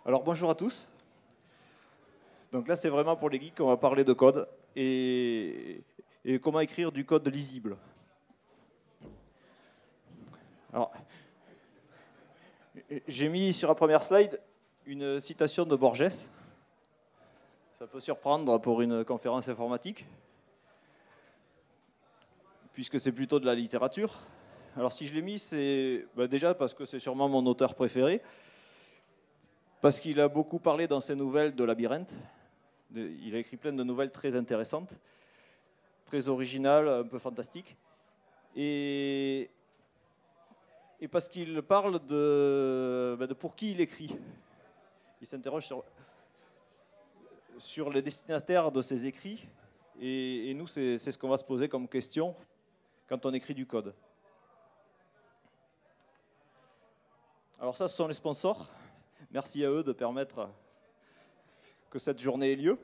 Alors bonjour à tous. Donc là c'est vraiment pour les geeks qu'on va parler de code et comment écrire du code lisible. Alors, j'ai mis sur la première slide une citation de Borges. Ça peut surprendre pour une conférence informatique, puisque c'est plutôt de la littérature. Alors si je l'ai mis, c'est déjà parce que c'est sûrement mon auteur préféré, parce qu'il a beaucoup parlé dans ses nouvelles de labyrinthe. Il a écrit plein de nouvelles très intéressantes, très originales, un peu fantastiques. Et parce qu'il parle de pour qui il écrit. Il s'interroge sur les destinataires de ses écrits. Et nous, c'est ce qu'on va se poser comme question quand on écrit du code. Alors ça, ce sont les sponsors. Merci à eux de permettre que cette journée ait lieu.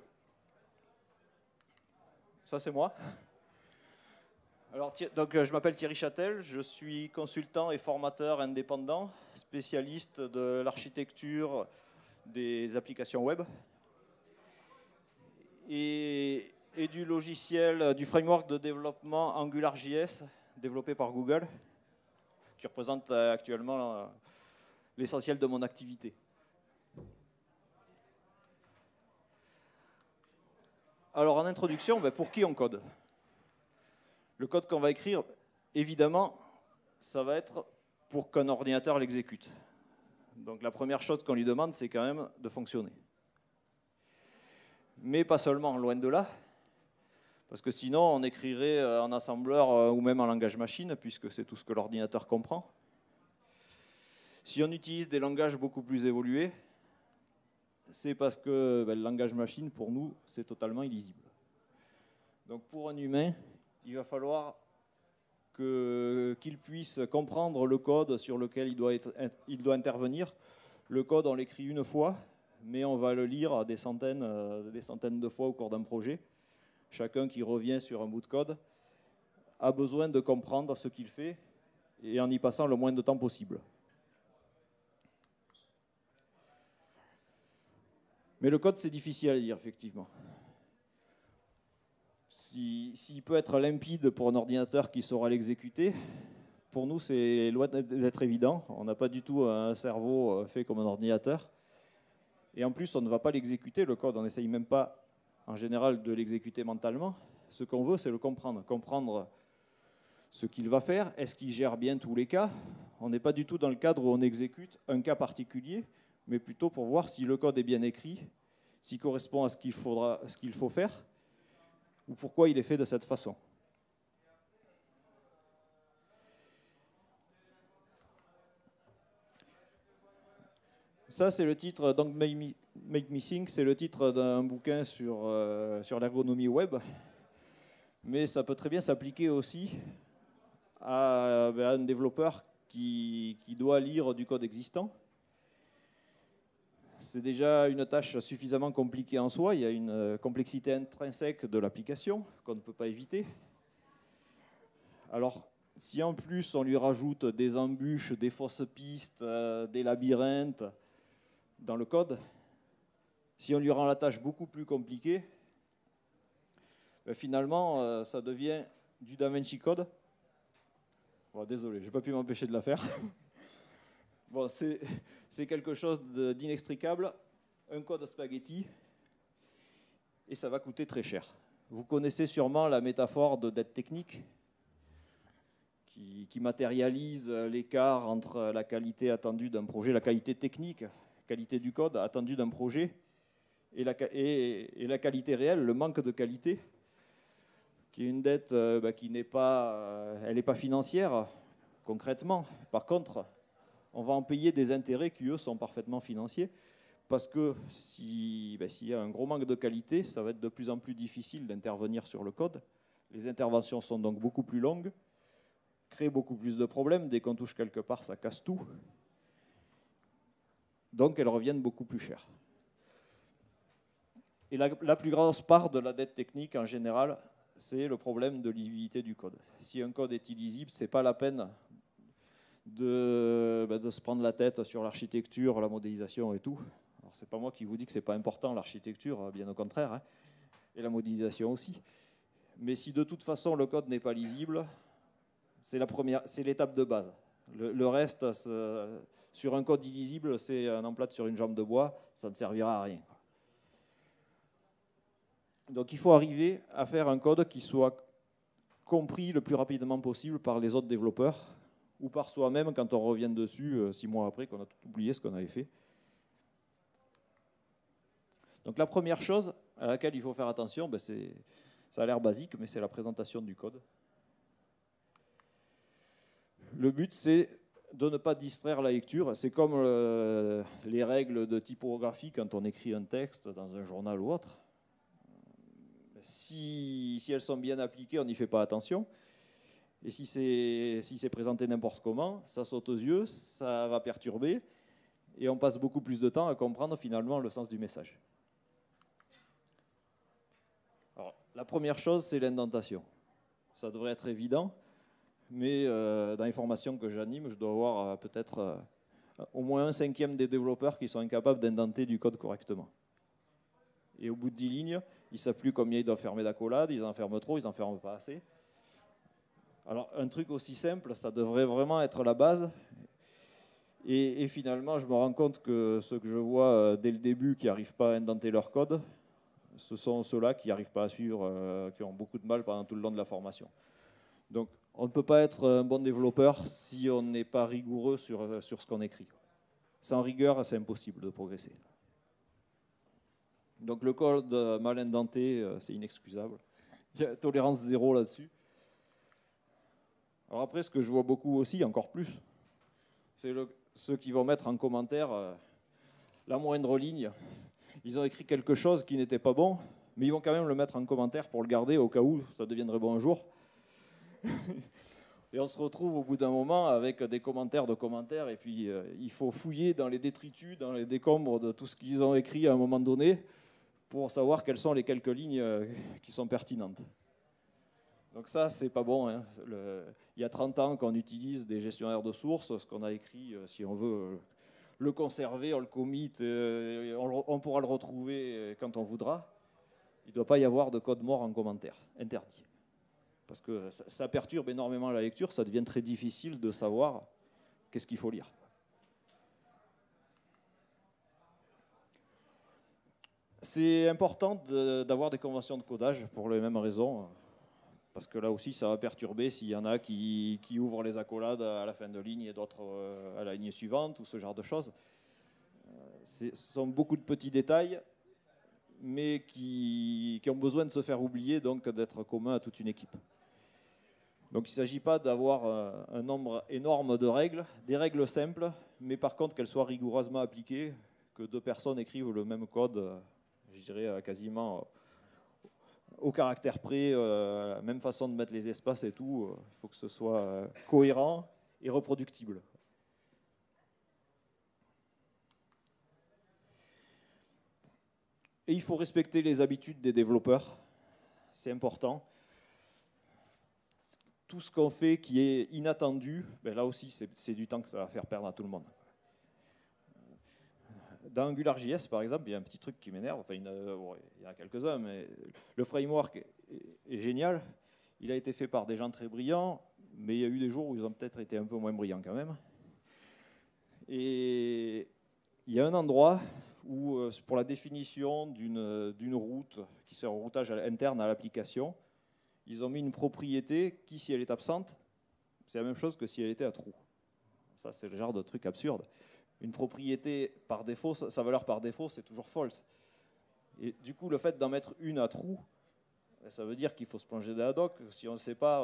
Ça, c'est moi. Alors, donc, je m'appelle Thierry Châtel, je suis consultant et formateur indépendant, spécialiste de l'architecture des applications web et du logiciel, du framework de développement AngularJS développé par Google, qui représente actuellement l'essentiel de mon activité. Alors, en introduction, pour qui on code ? Le code qu'on va écrire, évidemment, ça va être pour qu'un ordinateur l'exécute. Donc la première chose qu'on lui demande, c'est quand même de fonctionner. Mais pas seulement, loin de là, parce que sinon on écrirait en assembleur ou même en langage machine, puisque c'est tout ce que l'ordinateur comprend. Si on utilise des langages beaucoup plus évolués, c'est parce que le langage machine, pour nous, c'est totalement illisible. Donc pour un humain, il va falloir qu'il puisse comprendre le code sur lequel il doit intervenir. Le code, on l'écrit une fois, mais on va le lire des centaines de fois au cours d'un projet. Chacun qui revient sur un bout de code a besoin de comprendre ce qu'il fait et en y passant le moins de temps possible. Mais le code, c'est difficile à lire, effectivement. S'il peut être limpide pour un ordinateur qui saura l'exécuter, pour nous, c'est loin d'être évident. On n'a pas du tout un cerveau fait comme un ordinateur. Et en plus, on ne va pas l'exécuter, le code. On n'essaye même pas, en général, de l'exécuter mentalement. Ce qu'on veut, c'est le comprendre. Comprendre ce qu'il va faire. Est-ce qu'il gère bien tous les cas ? On n'est pas du tout dans le cadre où on exécute un cas particulier, mais plutôt pour voir si le code est bien écrit, s'il correspond à ce qu'il faut faire, ou pourquoi il est fait de cette façon. Ça, c'est le titre, donc Make Me Think, c'est le titre d'un bouquin sur l'ergonomie web, mais ça peut très bien s'appliquer aussi à un développeur qui doit lire du code existant. C'est déjà une tâche suffisamment compliquée en soi. Il y a une complexité intrinsèque de l'application qu'on ne peut pas éviter. Alors, si en plus on lui rajoute des embûches, des fausses pistes, des labyrinthes dans le code, si on lui rend la tâche beaucoup plus compliquée, finalement, ça devient du DaVinci Code. Bon, désolé, je n'ai pas pu m'empêcher de la faire. Bon, c'est quelque chose d'inextricable, un code spaghetti, et ça va coûter très cher. Vous connaissez sûrement la métaphore de dette technique, qui matérialise l'écart entre la qualité attendue d'un projet, la qualité technique, qualité du code attendue d'un projet, et la qualité réelle, le manque de qualité, qui est une dette qui n'est pas, elle n'est pas financière, concrètement. Par contre, on va en payer des intérêts qui, eux, sont parfaitement financiers, parce que s'il y a un gros manque de qualité, ça va être de plus en plus difficile d'intervenir sur le code. Les interventions sont donc beaucoup plus longues, créent beaucoup plus de problèmes. Dès qu'on touche quelque part, ça casse tout. Donc, elles reviennent beaucoup plus cher. Et la plus grosse part de la dette technique, en général, c'est le problème de lisibilité du code. Si un code est illisible, ce n'est pas la peine de se prendre la tête sur l'architecture, la modélisation et tout. Alors c'est pas moi qui vous dis que c'est pas important l'architecture, bien au contraire, hein, et la modélisation aussi. Mais si de toute façon le code n'est pas lisible, c'est l'étape de base. Le reste, sur un code illisible, c'est un emplâtre sur une jambe de bois, ça ne servira à rien. Donc il faut arriver à faire un code qui soit compris le plus rapidement possible par les autres développeurs ou par soi-même quand on revient dessus 6 mois après qu'on a tout oublié ce qu'on avait fait. Donc la première chose à laquelle il faut faire attention, ça a l'air basique, mais c'est la présentation du code. Le but, c'est de ne pas distraire la lecture. C'est comme les règles de typographie quand on écrit un texte dans un journal ou autre. Si elles sont bien appliquées, on n'y fait pas attention. Et si c'est présenté n'importe comment, ça saute aux yeux, ça va perturber, et on passe beaucoup plus de temps à comprendre finalement le sens du message. Alors, la première chose, c'est l'indentation. Ça devrait être évident, mais dans les formations que j'anime, je dois avoir peut-être au moins 1/5 des développeurs qui sont incapables d'indenter du code correctement. Et au bout de 10 lignes, ils ne savent plus combien ils doivent fermer d'accolades, ils en ferment trop, ils n'en ferment pas assez. Alors un truc aussi simple, ça devrait vraiment être la base. Et finalement, je me rends compte que ceux que je vois dès le début qui n'arrivent pas à indenter leur code, ce sont ceux-là qui n'arrivent pas à suivre, qui ont beaucoup de mal pendant tout le long de la formation. Donc on ne peut pas être un bon développeur si on n'est pas rigoureux sur ce qu'on écrit. Sans rigueur, c'est impossible de progresser. Donc le code mal indenté, c'est inexcusable. Il y a tolérance zéro là-dessus. Alors après, ce que je vois beaucoup aussi, encore plus, c'est ceux qui vont mettre en commentaire la moindre ligne. Ils ont écrit quelque chose qui n'était pas bon, mais ils vont quand même le mettre en commentaire pour le garder au cas où ça deviendrait bon un jour. Et on se retrouve au bout d'un moment avec des commentaires de commentaires, et puis il faut fouiller dans les détritus, dans les décombres de tout ce qu'ils ont écrit à un moment donné, pour savoir quelles sont les quelques lignes qui sont pertinentes. Donc ça, c'est pas bon, hein. Il y a 30 ans qu'on utilise des gestionnaires de sources, ce qu'on a écrit, si on veut le conserver, on le commit, on pourra le retrouver quand on voudra. Il ne doit pas y avoir de code mort en commentaire, interdit. Parce que ça perturbe énormément la lecture, ça devient très difficile de savoir qu'est-ce qu'il faut lire. C'est important d'avoir des conventions de codage pour les mêmes raisons, parce que là aussi ça va perturber s'il y en a qui ouvrent les accolades à la fin de ligne et d'autres à la ligne suivante, ou ce genre de choses. Ce sont beaucoup de petits détails, mais qui ont besoin de se faire oublier, donc d'être communs à toute une équipe. Donc il ne s'agit pas d'avoir un nombre énorme de règles, des règles simples, mais par contre qu'elles soient rigoureusement appliquées, que 2 personnes écrivent le même code, je dirais quasiment au caractère près, même façon de mettre les espaces et tout, il faut que ce soit cohérent et reproductible. Et il faut respecter les habitudes des développeurs, c'est important. Tout ce qu'on fait qui est inattendu, là aussi c'est du temps que ça va faire perdre à tout le monde. Dans AngularJS, par exemple, il y a un petit truc qui m'énerve, enfin il y en a quelques-uns, mais le framework est génial, il a été fait par des gens très brillants, mais il y a eu des jours où ils ont peut-être été un peu moins brillants quand même. Et il y a un endroit où, pour la définition d'une route qui sert au routage interne à l'application, ils ont mis une propriété qui, si elle est absente, c'est la même chose que si elle était à true. Ça, c'est le genre de truc absurde. Une propriété par défaut, sa valeur par défaut, c'est toujours false. Et du coup, le fait d'en mettre une à true, ça veut dire qu'il faut se plonger dans la doc. Si on ne sait pas,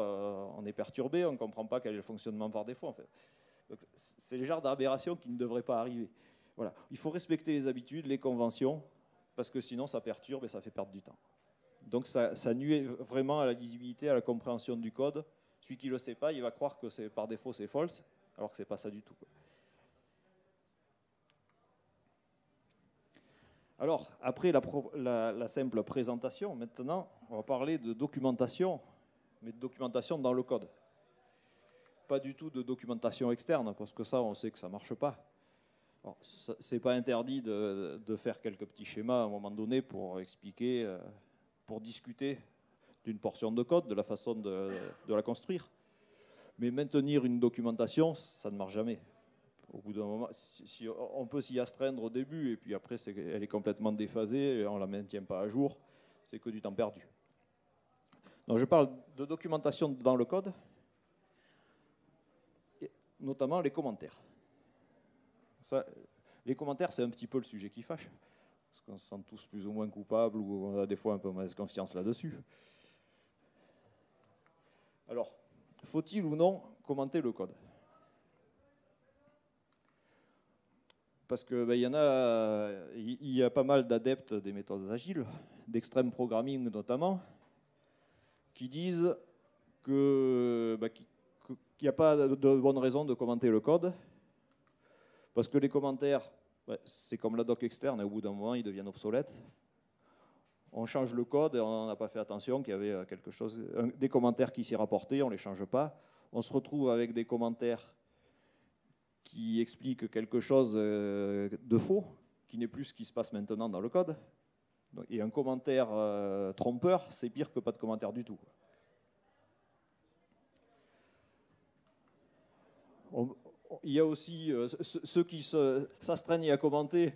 on est perturbé, on ne comprend pas quel est le fonctionnement par défaut. En fait. C'est le genre d'aberration qui ne devrait pas arriver. Voilà. Il faut respecter les habitudes, les conventions, parce que sinon ça perturbe et ça fait perdre du temps. Donc ça nuit vraiment à la lisibilité, à la compréhension du code. Celui qui ne le sait pas, il va croire que par défaut c'est false, alors que ce n'est pas ça du tout. Alors, après la simple présentation, maintenant, on va parler de documentation, mais de documentation dans le code. Pas du tout de documentation externe, parce que ça, on sait que ça ne marche pas. Ce n'est pas interdit de faire quelques petits schémas à un moment donné pour expliquer, pour discuter d'une portion de code, de la façon de la construire. Mais maintenir une documentation, ça ne marche jamais. Au bout d'un moment, on peut s'y astreindre au début, et puis après, elle est complètement déphasée, et on ne la maintient pas à jour, c'est que du temps perdu. Donc je parle de documentation dans le code, notamment les commentaires. Les commentaires, c'est un petit peu le sujet qui fâche, parce qu'on se sent tous plus ou moins coupables, ou on a des fois un peu mauvaise confiance là-dessus. Alors, faut-il ou non commenter le code? Parce qu'il y a pas mal d'adeptes des méthodes agiles, d'extreme programming notamment, qui disent qu'il n'y a pas de bonne raison de commenter le code, parce que les commentaires, c'est comme la doc externe, et au bout d'un moment, ils deviennent obsolètes. On change le code et on n'a pas fait attention qu'il y avait des commentaires qui s'y rapportaient, on ne les change pas. On se retrouve avec des commentaires qui expliquent quelque chose de faux, qui n'est plus ce qui se passe maintenant dans le code. Et un commentaire trompeur, c'est pire que pas de commentaire du tout. Il y a aussi ceux qui s'astreignent à commenter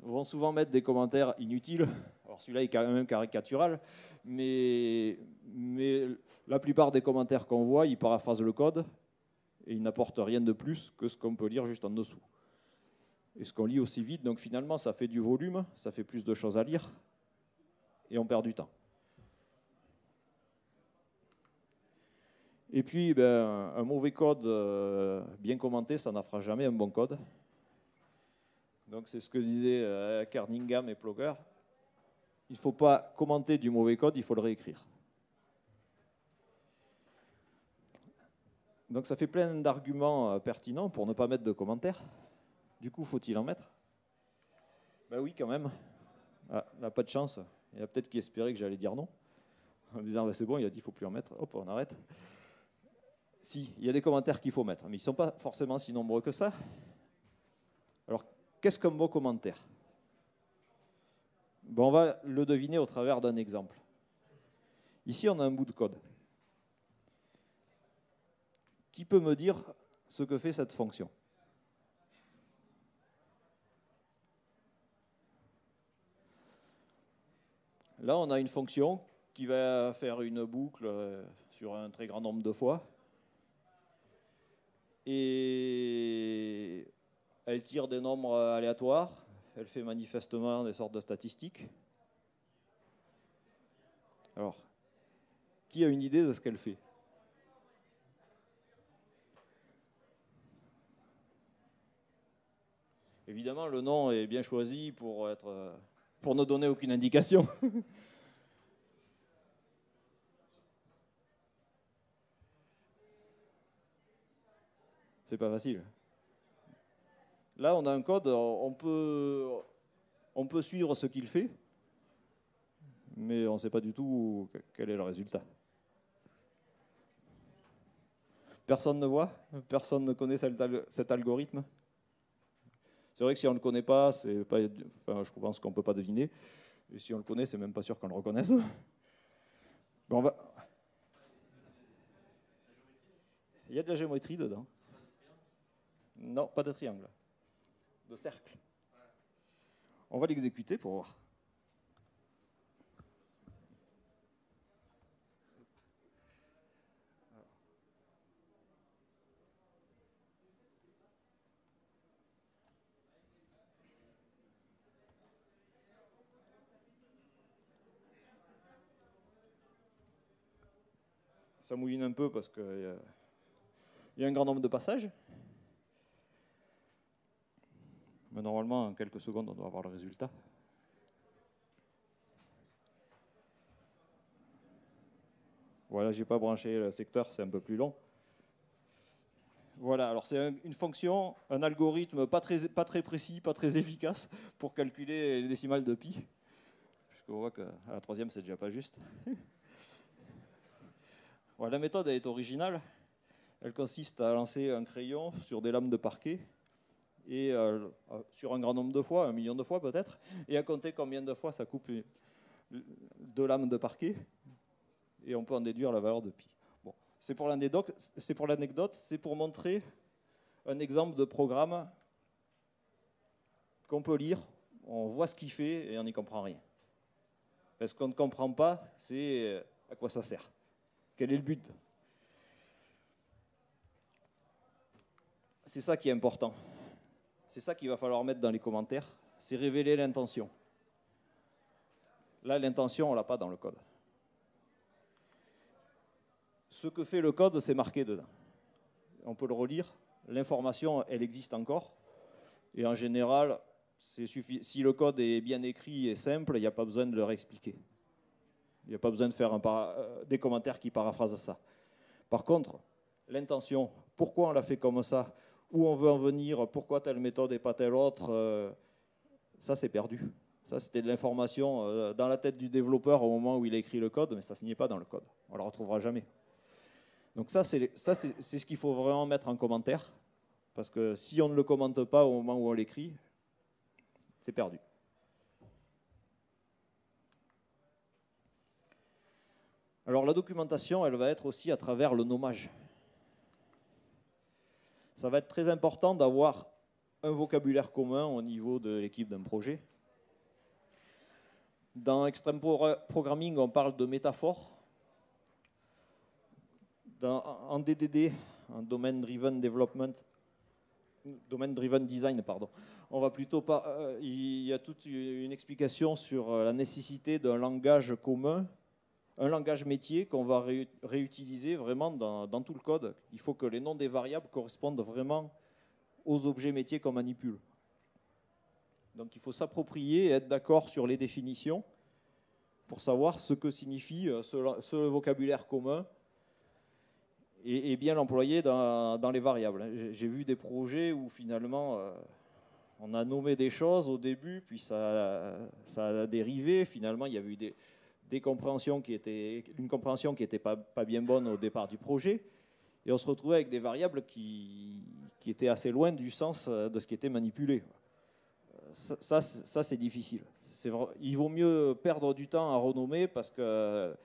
vont souvent mettre des commentaires inutiles. Alors celui-là est quand même caricatural, mais la plupart des commentaires qu'on voit, ils paraphrasent le code et ils n'apportent rien de plus que ce qu'on peut lire juste en dessous. Et ce qu'on lit aussi vite, donc finalement ça fait du volume, ça fait plus de choses à lire et on perd du temps. Et puis, un mauvais code bien commenté, ça n'en fera jamais un bon code. Donc c'est ce que disaient Kernighan et Plogger. Il ne faut pas commenter du mauvais code, il faut le réécrire. Donc ça fait plein d'arguments pertinents pour ne pas mettre de commentaires. Du coup, faut-il en mettre? Ben oui, quand même. Ah, là, pas de chance. Il y a peut-être qui espérait que j'allais dire non. En disant, c'est bon, il a dit qu'il ne faut plus en mettre. Hop, on arrête. Si, il y a des commentaires qu'il faut mettre, mais ils ne sont pas forcément si nombreux que ça. Alors, qu'est-ce qu'un bon commentaire? On va le deviner au travers d'un exemple. Ici, on a un bout de code. Qui peut me dire ce que fait cette fonction? Là, on a une fonction qui va faire une boucle sur un très grand nombre de fois. Et elle tire des nombres aléatoires. Elle fait manifestement des sortes de statistiques. Alors, qui a une idée de ce qu'elle fait? Évidemment, le nom est bien choisi pour ne donner aucune indication. C'est pas facile. Là, on a un code, on peut suivre ce qu'il fait, mais on ne sait pas du tout quel est le résultat. Personne ne voit? Personne ne connaît cet algorithme? C'est vrai que si on ne le connaît pas, je pense qu'on ne peut pas deviner. Et si on le connaît, c'est même pas sûr qu'on le reconnaisse. Il y a de la géométrie dedans. Non, pas de triangle. De cercle. On va l'exécuter pour voir. Ça mouline un peu parce qu'il y a un grand nombre de passages. Mais normalement, en quelques secondes, on doit avoir le résultat. Voilà, je n'ai pas branché le secteur, c'est un peu plus long. Voilà, alors c'est une fonction, un algorithme pas très précis, pas très efficace pour calculer les décimales de pi. Puisqu'on voit qu'à la troisième, c'est déjà pas juste. Voilà, la méthode est originale. Elle consiste à lancer un crayon sur des lames de parquet et sur un grand nombre de fois, 1 million de fois peut-être, et à compter combien de fois ça coupe 2 lames de parquet, et on peut en déduire la valeur de pi. Bon, c'est pour l'anecdote, c'est pour montrer un exemple de programme qu'on peut lire, on voit ce qu'il fait et on n'y comprend rien. Ce qu'on ne comprend pas, c'est à quoi ça sert. Quel est le but? C'est ça qui est important. C'est ça qu'il va falloir mettre dans les commentaires, c'est révéler l'intention. Là, l'intention, on ne l'a pas dans le code. Ce que fait le code, c'est marqué dedans. On peut le relire, l'information, elle existe encore, et en général, si le code est bien écrit et simple, il n'y a pas besoin de le réexpliquer. Il n'y a pas besoin de faire des commentaires qui paraphrasent ça. Par contre, l'intention, pourquoi on l'a fait comme ça, où on veut en venir, pourquoi telle méthode et pas telle autre, ça c'est perdu. Ça c'était de l'information dans la tête du développeur au moment où il a écrit le code, mais ça n'est pas dans le code. On ne le retrouvera jamais. Donc ça c'est ce qu'il faut vraiment mettre en commentaire, parce que si on ne le commente pas au moment où on l'écrit, c'est perdu. Alors la documentation, elle va être aussi à travers le nommage. Ça va être très important d'avoir un vocabulaire commun au niveau de l'équipe d'un projet. Dans Extreme Programming, on parle de métaphore. En DDD, en Domain Driven Design, pardon, on va plutôt il y a toute une explication sur la nécessité d'un langage commun, un langage métier qu'on va réutiliser vraiment dans tout le code. Il faut que les noms des variables correspondent vraiment aux objets métiers qu'on manipule. Donc il faut s'approprier et être d'accord sur les définitions pour savoir ce que signifie ce vocabulaire commun et bien l'employer dans les variables. J'ai vu des projets où finalement on a nommé des choses au début, puis ça a dérivé. Finalement, il y avait eu une compréhension qui n'était pas bien bonne au départ du projet, et on se retrouvait avec des variables qui étaient assez loin du sens de ce qui était manipulé. Ça c'est difficile. Il vaut mieux perdre du temps à renommer, parce que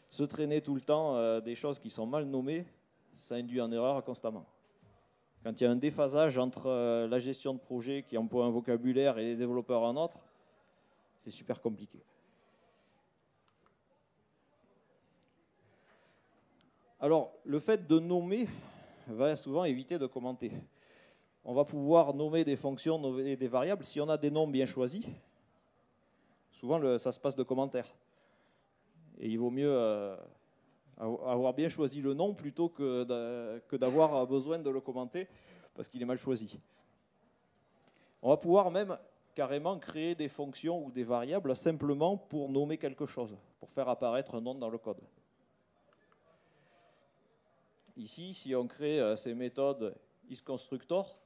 se traîner tout le temps des choses qui sont mal nommées, ça induit en erreur constamment. Quand il y a un déphasage entre la gestion de projet qui emploie un vocabulaire et les développeurs un autre, c'est super compliqué. Alors, le fait de nommer va souvent éviter de commenter. On va pouvoir nommer des fonctions, nommer des variables. Si on a des noms bien choisis, souvent ça se passe de commentaires. Et il vaut mieux avoir bien choisi le nom plutôt que d'avoir besoin de le commenter parce qu'il est mal choisi. On va pouvoir même carrément créer des fonctions ou des variables simplement pour nommer quelque chose, pour faire apparaître un nom dans le code. Ici, si on crée ces méthodes isConstructor,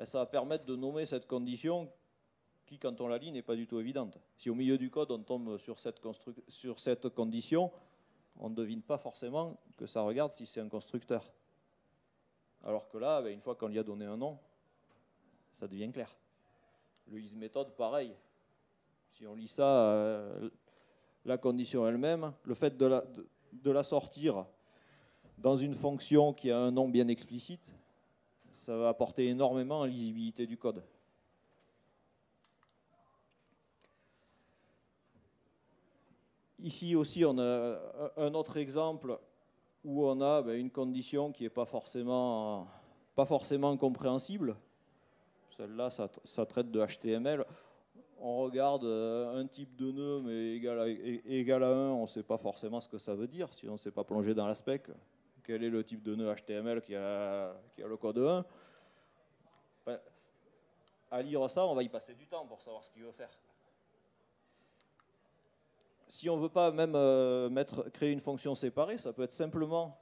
ça va permettre de nommer cette condition qui, quand on la lit, n'est pas du tout évidente. Si au milieu du code, on tombe sur cette condition, on ne devine pas forcément que ça regarde si c'est un constructeur. Alors que là, une fois qu'on lui a donné un nom, ça devient clair. Le isMethod, pareil. Si on lit ça, la condition elle-même, le fait de la sortir dans une fonction qui a un nom bien explicite, ça va apporter énormément à la lisibilité du code. Ici aussi, on a un autre exemple où on a une condition qui n'est pas forcément compréhensible. Celle-là, ça traite de HTML. On regarde un type de nœud, mais égal à 1, on ne sait pas forcément ce que ça veut dire, si on ne s'est pas plongé dans la spec. Quel est le type de nœud HTML qui a le code 1? Enfin, à lire ça, on va y passer du temps pour savoir ce qu'il veut faire. Si on ne veut pas même créer une fonction séparée, ça peut être simplement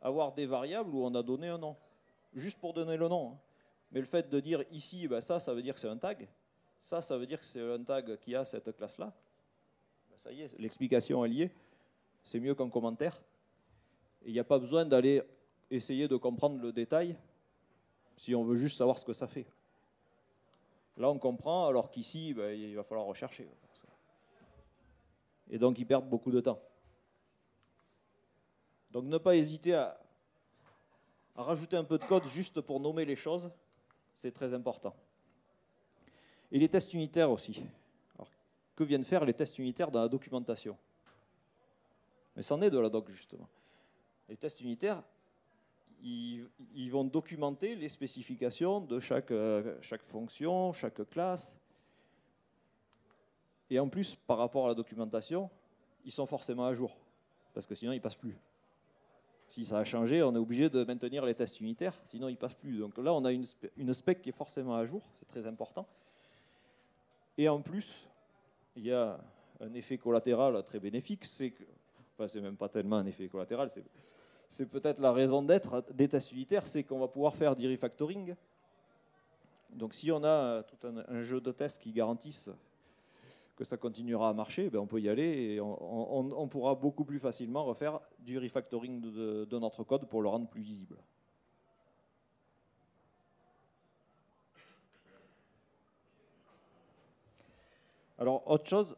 avoir des variables où on a donné un nom, juste pour donner le nom. Mais le fait de dire ici, ça veut dire que c'est un tag, ça veut dire que c'est un tag qui a cette classe-là, ça y est, l'explication est liée, c'est mieux qu'un commentaire. Et il n'y a pas besoin d'aller essayer de comprendre le détail si on veut juste savoir ce que ça fait. Là, on comprend, alors qu'ici, ben, il va falloir rechercher. Et donc, ils perdent beaucoup de temps. Donc, ne pas hésiter à rajouter un peu de code juste pour nommer les choses, c'est très important. Et les tests unitaires aussi. Alors, que viennent faire les tests unitaires dans la documentation? Mais c'en est de la doc, justement. Les tests unitaires, ils vont documenter les spécifications de chaque fonction, chaque classe. Et en plus, par rapport à la documentation, ils sont forcément à jour, parce que sinon, ils ne passent plus. Si ça a changé, on est obligé de maintenir les tests unitaires, sinon ils ne passent plus. Donc là, on a une spec qui est forcément à jour, c'est très important. Et en plus, il y a un effet collatéral très bénéfique, c'est que, enfin, c'est même pas tellement un effet collatéral, c'est peut-être la raison d'être des tests unitaires, c'est qu'on va pouvoir faire du refactoring. Donc si on a tout un jeu de tests qui garantissent que ça continuera à marcher, ben on peut y aller et on pourra beaucoup plus facilement refaire du refactoring de notre code pour le rendre plus visible. Alors, autre chose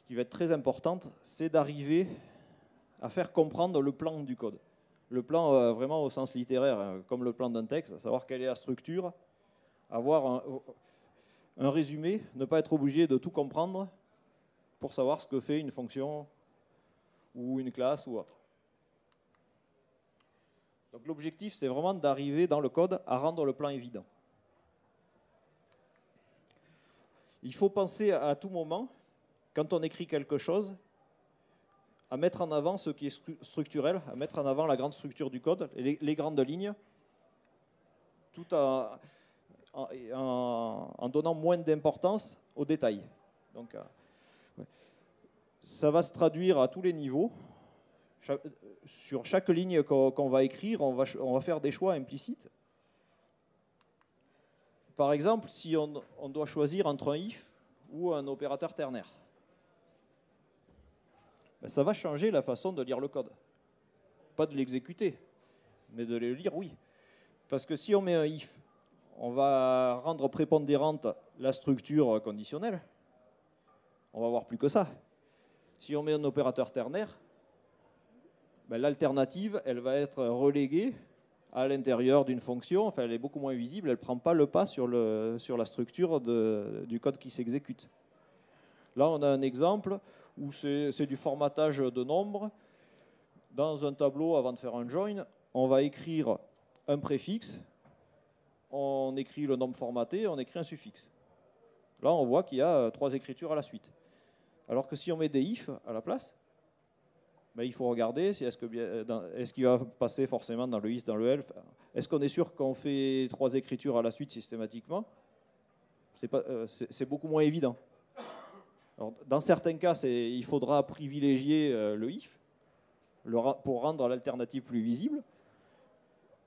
qui va être très importante, c'est d'arriver à faire comprendre le plan du code. Le plan vraiment au sens littéraire, comme le plan d'un texte, savoir quelle est la structure, avoir un résumé, ne pas être obligé de tout comprendre pour savoir ce que fait une fonction ou une classe ou autre. Donc l'objectif, c'est vraiment d'arriver dans le code à rendre le plan évident. Il faut penser à tout moment, quand on écrit quelque chose, à mettre en avant ce qui est structurel, à mettre en avant la grande structure du code, les grandes lignes, tout en donnant moins d'importance aux détails. Donc, ça va se traduire à tous les niveaux. Sur chaque ligne qu'on va écrire, on va faire des choix implicites. Par exemple, si on doit choisir entre un if ou un opérateur ternaire, ben ça va changer la façon de lire le code. Pas de l'exécuter, mais de le lire, oui. Parce que si on met un if, on va rendre prépondérante la structure conditionnelle. On va voir plus que ça. Si on met un opérateur ternaire, ben l'alternative, elle va être reléguée à l'intérieur d'une fonction. Enfin, elle est beaucoup moins visible. Elle ne prend pas le pas sur la structure du code qui s'exécute. Là, on a un exemple où c'est du formatage de nombres. Dans un tableau, avant de faire un join, on va écrire un préfixe, on écrit le nombre formaté, on écrit un suffixe. Là, on voit qu'il y a 3 écritures à la suite. Alors que si on met des if à la place, ben, il faut regarder si est-ce qu'il va passer forcément dans le if, dans le elf. Est-ce qu'on est sûr qu'on fait 3 écritures à la suite systématiquement? C'est beaucoup moins évident. Alors, dans certains cas, il faudra privilégier le if pour rendre l'alternative plus visible.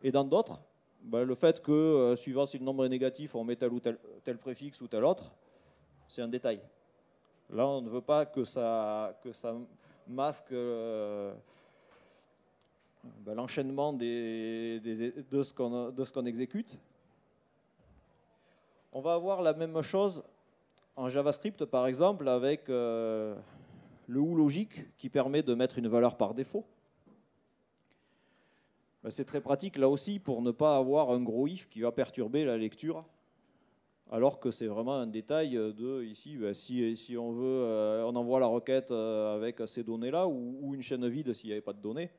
Et dans d'autres, ben, le fait que, suivant si le nombre est négatif, on met tel ou tel préfixe ou tel autre, c'est un détail. Là, on ne veut pas que ça masque ben, l'enchaînement de ce qu'on exécute. On va avoir la même chose en JavaScript, par exemple, avec le ou logique qui permet de mettre une valeur par défaut. Ben, c'est très pratique, là aussi, pour ne pas avoir un gros if qui va perturber la lecture, alors que c'est vraiment un détail de ici, ben, si on veut, on envoie la requête avec ces données-là, ou une chaîne vide s'il n'y avait pas de données.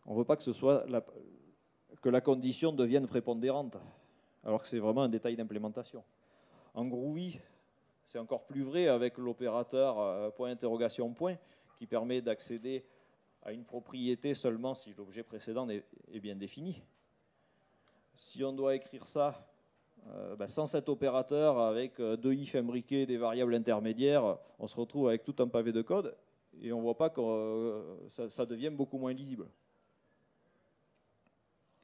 On ne veut pas que que la condition devienne prépondérante, alors que c'est vraiment un détail d'implémentation. En Groovy, c'est encore plus vrai avec l'opérateur point interrogation point, qui permet d'accéder à une propriété seulement si l'objet précédent est bien défini. Si on doit écrire ça ben sans cet opérateur, avec 2 if imbriqués, des variables intermédiaires, on se retrouve avec tout un pavé de code et on ne voit pas que ça devient beaucoup moins lisible.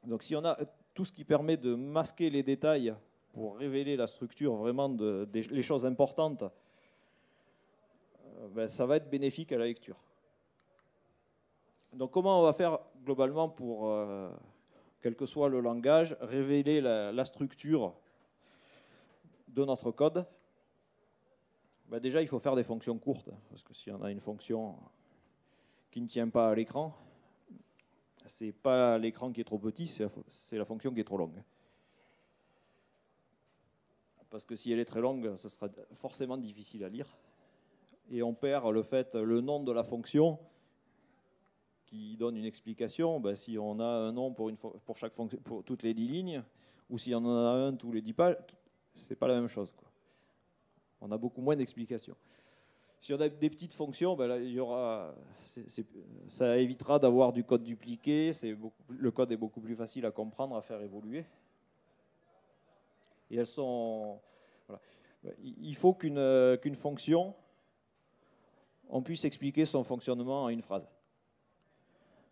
Donc si on a tout ce qui permet de masquer les détails pour révéler la structure vraiment les choses importantes, ben ça va être bénéfique à la lecture. Donc comment on va faire globalement pour, quel que soit le langage, révéler la structure de notre code, ben déjà il faut faire des fonctions courtes, parce que si on a une fonction qui ne tient pas à l'écran, c'est pas l'écran qui est trop petit, c'est la fonction qui est trop longue. Parce que si elle est très longue, ce sera forcément difficile à lire. Et on perd le nom de la fonction qui donne une explication. Ben, si on a un nom pour chaque fonction, pour toutes les 10 lignes, ou si on en a un tous les 10 pages, c'est pas la même chose, quoi. On a beaucoup moins d'explications. Si on a des petites fonctions, ben là, ça évitera d'avoir du code dupliqué. Le code est beaucoup plus facile à comprendre, à faire évoluer. Et elles sont... Voilà. Il faut qu'une fonction, on puisse expliquer son fonctionnement en une phrase.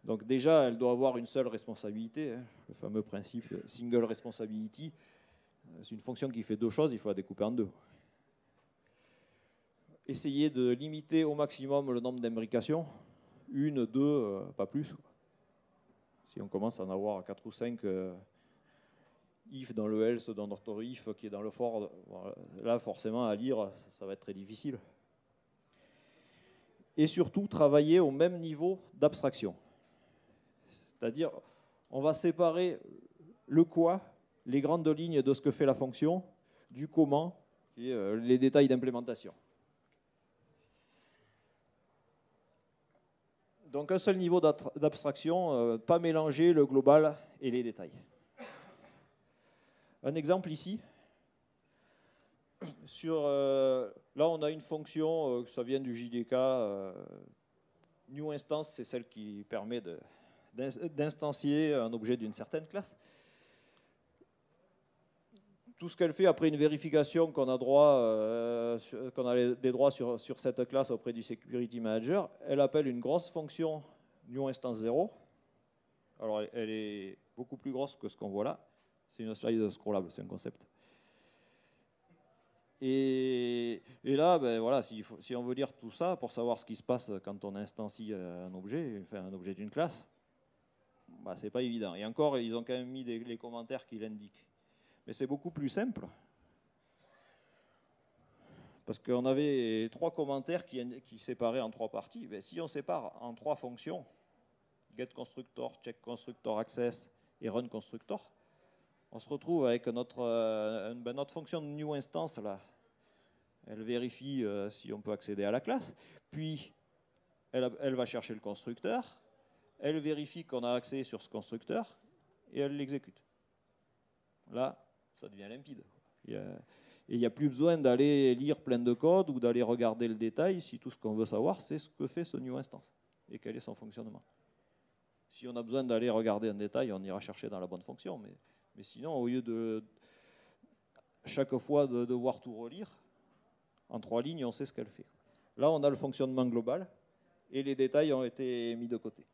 Donc déjà, elle doit avoir une seule responsabilité, hein, le fameux principe single responsibility. C'est une fonction qui fait deux choses, il faut la découper en deux. Essayer de limiter au maximum le nombre d'imbrications, une, deux, pas plus. Si on commence à en avoir 4 ou 5 if dans le else, dans notre if qui est dans le for, là forcément à lire, ça va être très difficile. Et surtout travailler au même niveau d'abstraction. C'est-à-dire, on va séparer le quoi, les grandes lignes de ce que fait la fonction, du comment et les détails d'implémentation. Donc un seul niveau d'abstraction, pas mélanger le global et les détails. Un exemple ici. Là, on a une fonction, ça vient du JDK. New instance, c'est celle qui permet d'instancier un objet d'une certaine classe. Tout ce qu'elle fait après une vérification qu'on a des droits sur cette classe auprès du Security Manager, elle appelle une grosse fonction new instance 0. Alors, elle est beaucoup plus grosse que ce qu'on voit là. C'est une slide scrollable, c'est un concept. Et là, ben voilà, si on veut lire tout ça pour savoir ce qui se passe quand on instancie un objet d'une classe, ben, c'est pas évident. Et encore, ils ont quand même mis les commentaires qui l'indiquent. Mais c'est beaucoup plus simple. Parce qu'on avait 3 commentaires qui séparaient en 3 parties. Ben, si on sépare en 3 fonctions, getConstructor, checkConstructorAccess et runConstructor, on se retrouve avec notre fonction de new instance là. Elle vérifie si on peut accéder à la classe, puis elle va chercher le constructeur, elle vérifie qu'on a accès sur ce constructeur et elle l'exécute. Là, ça devient limpide. Et il n'y a plus besoin d'aller lire plein de code ou d'aller regarder le détail si tout ce qu'on veut savoir, c'est ce que fait ce new instance et quel est son fonctionnement. Si on a besoin d'aller regarder un détail, on ira chercher dans la bonne fonction. Mais sinon, au lieu de chaque fois de devoir tout relire, en 3 lignes, on sait ce qu'elle fait. Là, on a le fonctionnement global et les détails ont été mis de côté.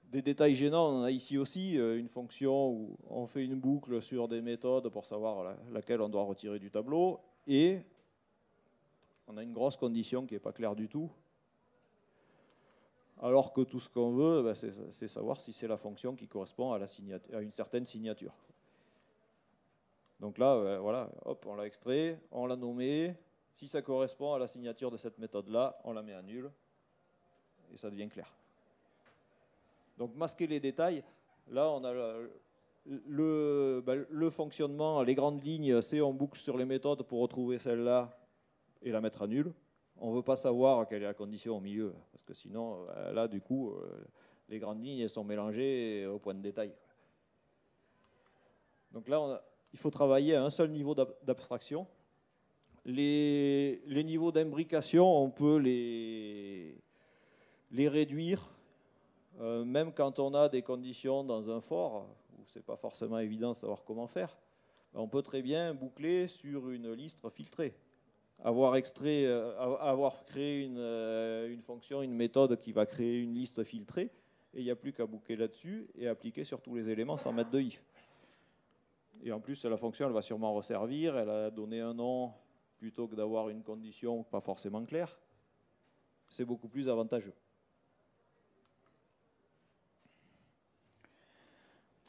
Des détails gênants, on en a ici aussi une fonction où on fait une boucle sur des méthodes pour savoir laquelle on doit retirer du tableau et on a une grosse condition qui n'est pas claire du tout. Alors que tout ce qu'on veut, ben, c'est savoir si c'est la fonction qui correspond à une certaine signature. Donc là, voilà, hop, on l'a extrait, on l'a nommé. Si ça correspond à la signature de cette méthode-là, on la met à nul et ça devient clair. Donc masquer les détails, là on a le fonctionnement, les grandes lignes, c'est on boucle sur les méthodes pour retrouver celle-là et la mettre à nul. On ne veut pas savoir quelle est la condition au milieu, parce que sinon, là, du coup, les grandes lignes elles sont mélangées au point de détail. Donc là, il faut travailler à un seul niveau d'abstraction. Les niveaux d'imbrication, on peut les réduire, même quand on a des conditions dans un for, où ce n'est pas forcément évident de savoir comment faire. On peut très bien boucler sur une liste filtrée. Avoir créé une fonction, une méthode qui va créer une liste filtrée, et il n'y a plus qu'à boucler là-dessus et appliquer sur tous les éléments sans mettre de if. Et en plus, la fonction, elle va sûrement resservir, elle a donné un nom plutôt que d'avoir une condition pas forcément claire. C'est beaucoup plus avantageux.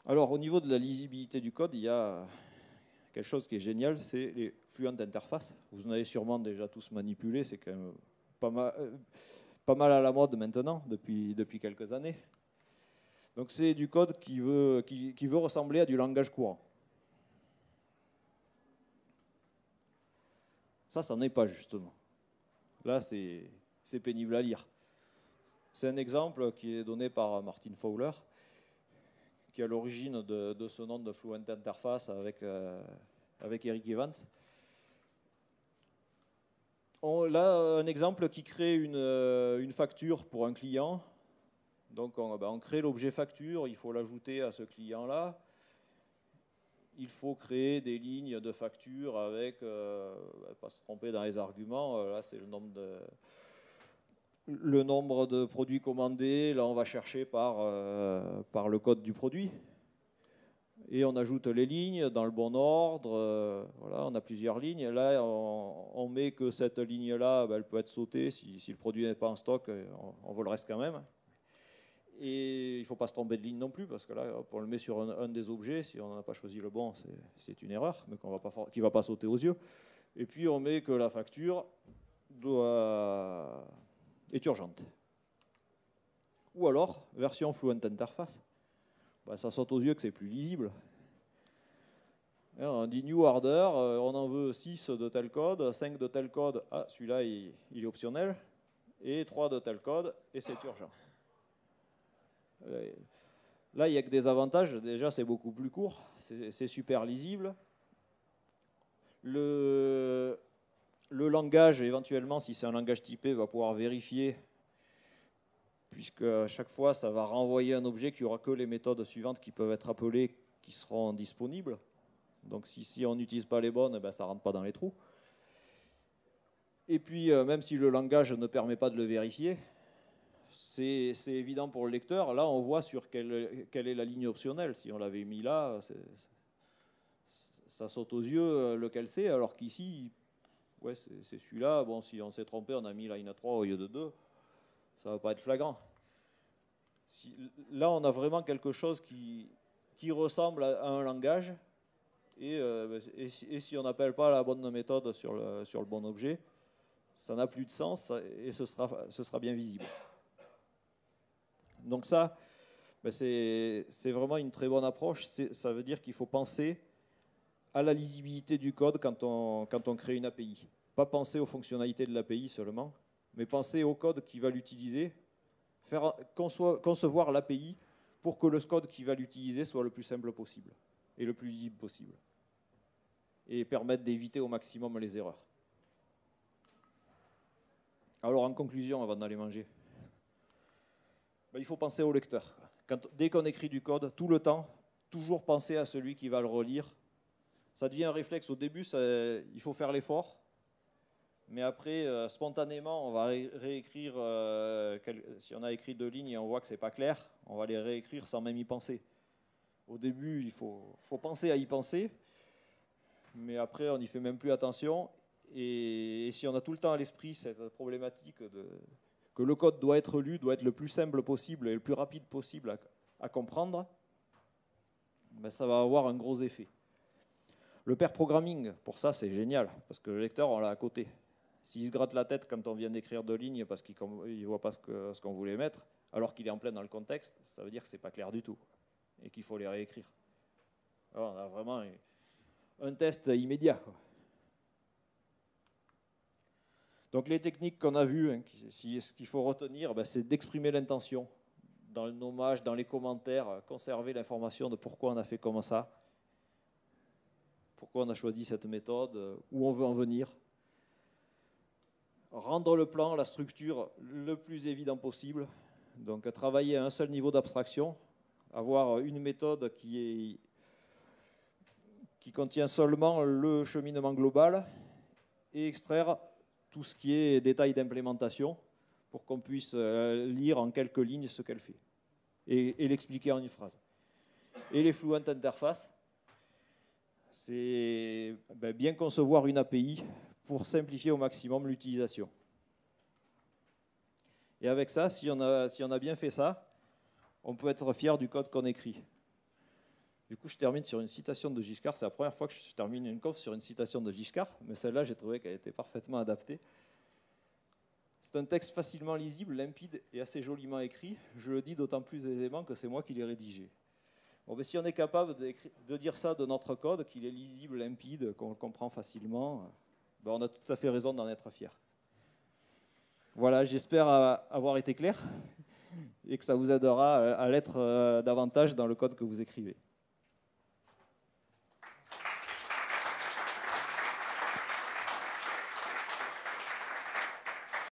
Alors, au niveau de la lisibilité du code, il y a quelque chose qui est génial, c'est les Fluent Interface. Vous en avez sûrement déjà tous manipulé, c'est quand même pas mal à la mode maintenant, depuis quelques années. Donc c'est du code qui veut ressembler à du langage courant. Ça n'en est pas justement. Là, c'est pénible à lire. C'est un exemple qui est donné par Martin Fowler, qui est à l'origine de ce nom de Fluent Interface avec Eric Evans. Là, un exemple qui crée une facture pour un client. Donc on crée l'objet facture, il faut l'ajouter à ce client-là. Il faut créer des lignes de facture avec, pas se tromper dans les arguments, là c'est le nombre de produits commandés, là on va chercher par le code du produit. Et on ajoute les lignes dans le bon ordre, voilà, on a plusieurs lignes. Là on met que cette ligne-là, elle peut être sautée, si le produit n'est pas en stock, on veut le reste quand même. Et il ne faut pas se tromper de ligne non plus, parce que là, on le met sur un des objets, si on n'a pas choisi le bon, c'est une erreur, mais qui ne va pas sauter aux yeux. Et puis on met que la facture est urgente. Ou alors, version Fluent Interface, ça saute aux yeux que c'est plus lisible. Et on dit New Order, on en veut 6 de tel code, 5 de tel code, celui-là il est optionnel, et 3 de tel code, et c'est urgent. Là, il n'y a que des avantages. Déjà, c'est beaucoup plus court, c'est super lisible. Le langage, éventuellement, si c'est un langage typé, va pouvoir vérifier, puisque à chaque fois, ça va renvoyer un objet qui n'aura que les méthodes suivantes qui peuvent être appelées, qui seront disponibles. Donc, si on n'utilise pas les bonnes, ça ne rentre pas dans les trous. Et puis, même si le langage ne permet pas de le vérifier, c'est évident pour le lecteur. Là, on voit sur quelle est la ligne optionnelle. Si on l'avait mis là, ça saute aux yeux lequel c'est, alors qu'ici, ouais, c'est celui-là. Bon, si on s'est trompé, on a mis line 3 au lieu de 2, ça ne va pas être flagrant. Là, on a vraiment quelque chose qui ressemble à un langage, et si on n'appelle pas la bonne méthode sur le bon objet, ça n'a plus de sens, et ce sera bien visible. Donc ça, c'est vraiment une très bonne approche. Ça veut dire qu'il faut penser à la lisibilité du code quand on crée une API. Pas penser aux fonctionnalités de l'API seulement, mais penser au code qui va l'utiliser, concevoir l'API pour que le code qui va l'utiliser soit le plus simple possible et le plus lisible possible, et permettre d'éviter au maximum les erreurs. Alors en conclusion, avant d'aller manger, il faut penser au lecteur. Dès qu'on écrit du code, tout le temps, toujours penser à celui qui va le relire. Ça devient un réflexe. Au début, il faut faire l'effort. Mais après, spontanément, on va réécrire. Si on a écrit 2 lignes et on voit que ce n'est pas clair, on va les réécrire sans même y penser. Au début, il faut penser à y penser. Mais après, on n'y fait même plus attention. Et si on a tout le temps à l'esprit cette problématique que le code doit être lu, doit être le plus simple possible et le plus rapide possible à comprendre, ça va avoir un gros effet. Le pair programming, pour ça, c'est génial, parce que le lecteur, on l'a à côté. S'il se gratte la tête quand on vient d'écrire 2 lignes parce qu'il ne voit pas ce qu'on voulait mettre, alors qu'il est en plein dans le contexte, ça veut dire que ce n'est pas clair du tout et qu'il faut les réécrire. Alors, on a vraiment un test immédiat. Donc les techniques qu'on a vues, ce qu'il faut retenir, c'est d'exprimer l'intention dans le nommage, dans les commentaires, conserver l'information de pourquoi on a fait comme ça, pourquoi on a choisi cette méthode, où on veut en venir. Rendre le plan, la structure, le plus évident possible. Donc travailler à un seul niveau d'abstraction, avoir une méthode qui contient seulement le cheminement global et extraire tout ce qui est détails d'implémentation pour qu'on puisse lire en quelques lignes ce qu'elle fait et l'expliquer en une phrase. Et les Fluent Interface, c'est bien concevoir une API pour simplifier au maximum l'utilisation. Et avec ça, si on a bien fait ça, on peut être fier du code qu'on écrit. Du coup, je termine sur une citation de Giscard. C'est la première fois que je termine une conf sur une citation de Giscard, mais celle-là, j'ai trouvé qu'elle était parfaitement adaptée. C'est un texte facilement lisible, limpide et assez joliment écrit. Je le dis d'autant plus aisément que c'est moi qui l'ai rédigé. Bon, ben, si on est capable de dire ça de notre code, qu'il est lisible, limpide, qu'on le comprend facilement, ben, on a tout à fait raison d'en être fier. Voilà, j'espère avoir été clair et que ça vous aidera à l'être davantage dans le code que vous écrivez.